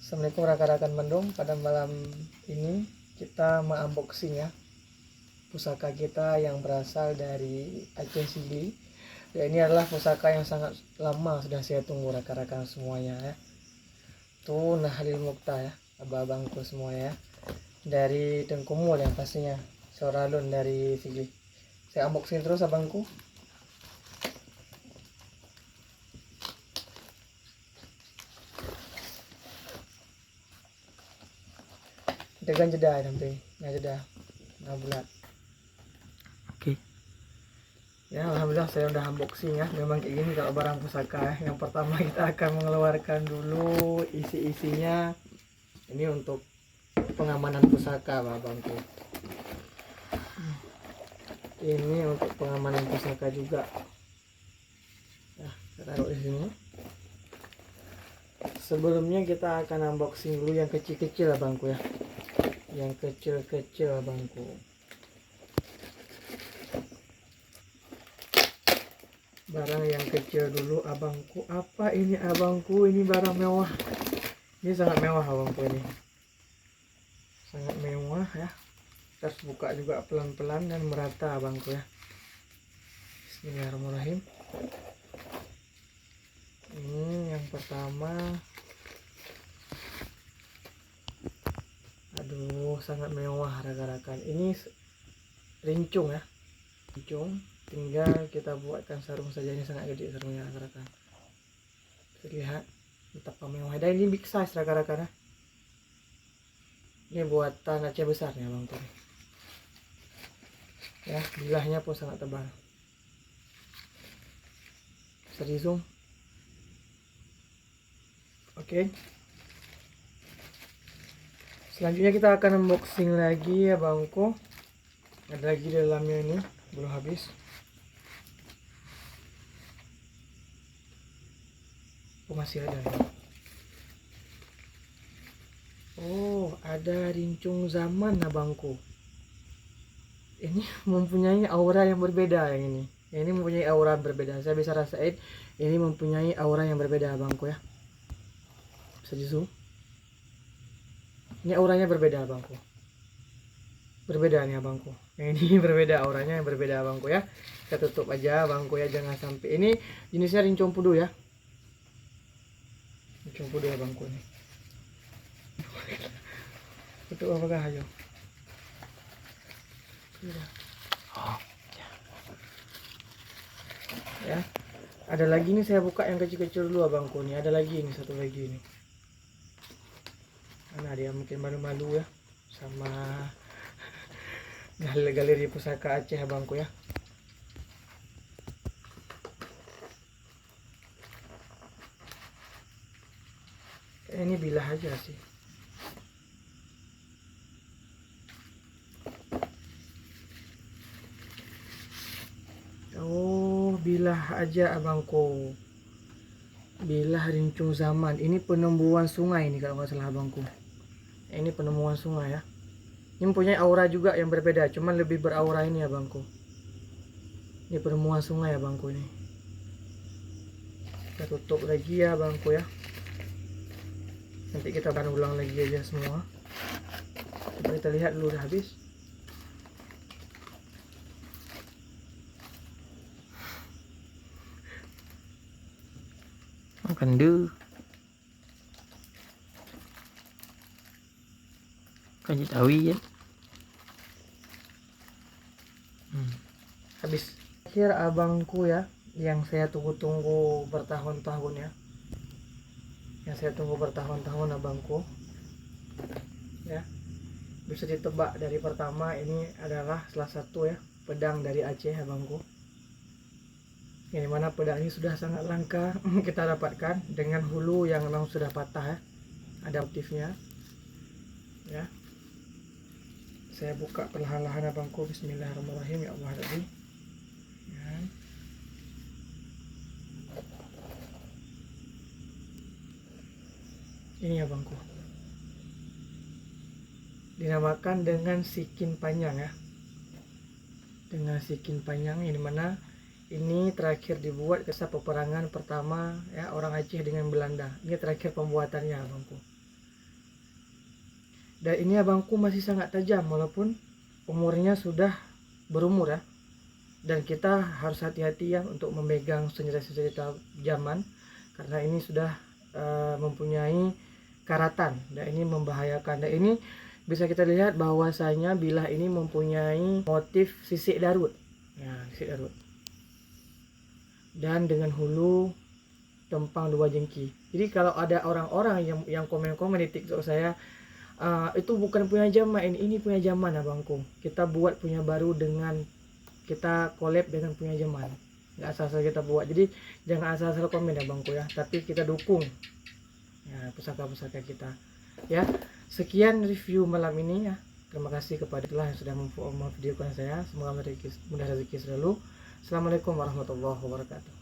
Assalamualaikum rekan-rekan Mendung. Pada malam ini kita unboxing ya pusaka kita yang berasal dari Aceh Sili. Ya, ini adalah pusaka yang sangat lama sudah saya tunggu rekan-rekan semuanya ya. Tuh Nahlil Mukta ya, abang-abangku semua ya. Dari Tengkumul yang pastinya. Soralun dari Sili. Saya unboxing terus abangku. Tegan jeda nanti, nggak jeda, nggak bulat. Oke. Ya alhamdulillah saya udah unboxing ya. Memang kayak gini kalau barang pusaka ya. Yang pertama kita akan mengeluarkan dulu isi-isinya. Ini untuk pengamanan pusaka abangku. Ini untuk pengamanan pusaka juga. Nah, kita taruh di sini. Sebelumnya kita akan unboxing dulu yang kecil-kecil abangku ya. Yang kecil-kecil abangku. Barang yang kecil dulu abangku. Apa ini abangku? Ini barang mewah. Ini sangat mewah abangku ini. Sangat mewah ya. Kita harus buka juga pelan-pelan dan merata abangku ya. Bismillahirrahmanirrahim. Ini yang pertama. Aduh, sangat mewah rekan-rekan. Ini rincung ya. Rincung. Tinggal kita buatkan sarung saja. Ini sangat gede sarungnya rekan-rekan. Lihat betapa mewah. Dan ini big size rekan-rekan ya. Ini buatan Aceh besar nih abangku. Ya, bilahnya pun sangat tebal. Bisa di zoom. Oke. Selanjutnya kita akan unboxing lagi ya bangku. Ada lagi di dalamnya ini, belum habis. Oh, masih ada nih. Oh, ada rincung zaman abangku. Ini mempunyai aura yang berbeda yang ini. Ini mempunyai aura berbeda. Saya bisa rasain ini mempunyai aura yang berbeda abangku ya. Bisa di zoom. Ini auranya berbeda abangku. Berbeda nih abangku. Yang ini berbeda auranya yang berbeda abangku ya. Kita tutup aja abangku ya, jangan sampai. Ini jenisnya rincung pudu ya. Rincung pudu abangku ini. Tutup apakah ayo? Ya. Ada lagi nih, saya buka yang kecil-kecil dulu abangku nih. Ada lagi ini, satu lagi nih. Karena dia mungkin malu-malu ya sama galeri pusaka Aceh abangku ya. Ini bilah aja sih. Oh, bilah aja abangku. Bilah rincung zaman. Ini penemuan sungai ini kalau nggak salah abangku. Ini penemuan sungai ya. Ini mempunyai aura juga yang berbeda, cuman lebih beraura ini abangku. Ini penemuan sungai abangku ini. Kita tutup lagi ya abangku ya. Nanti kita akan ulang lagi aja semua. Coba kita lihat dulu udah habis. Makan dulu. Kan tawi ya. Habis. Akhir abangku ya, yang saya tunggu-tunggu bertahun-tahun ya. Yang saya tunggu bertahun-tahun abangku. Ya. Bisa ditebak dari pertama, ini adalah salah satu ya pedang dari Aceh abangku. Yang dimana pedang ini sudah sangat langka kita dapatkan dengan hulu yang memang sudah patah ya. Ada motifnya. Ya. Saya buka perlahan-lahan abangku. Bismillahirrahmanirrahim. Ya Allah Rabbi. Ya. Ini abangku. Dinamakan dengan sikin panjang ya. Dengan sikin panjang, ini mana ini terakhir dibuat ketika peperangan pertama ya orang Aceh dengan Belanda. Ini terakhir pembuatannya abangku. Dan ini abangku masih sangat tajam walaupun umurnya sudah berumur ya. Dan kita harus hati-hati ya untuk memegang senjata-senjata zaman, karena ini sudah mempunyai karatan dan ini membahayakan. Dan ini bisa kita lihat bahwasanya bilah ini mempunyai motif sisik darut. Ya, sisik darut. Dan dengan hulu tempang 2 jengki. Jadi kalau ada orang-orang yang komen-komen di TikTok saya, itu bukan punya zaman, ini punya zaman abangku. Kita buat punya baru dengan kita collab dengan punya zaman. Nggak asal-asal kita buat. Jadi jangan asal-asal komen abangku ya, tapi kita dukung ya pusaka-pusaka kita. Ya, sekian review malam ini ya. Terima kasih kepada telah yang sudah memvideokan saya. Semoga mudah rezeki selalu. Assalamualaikum warahmatullahi wabarakatuh.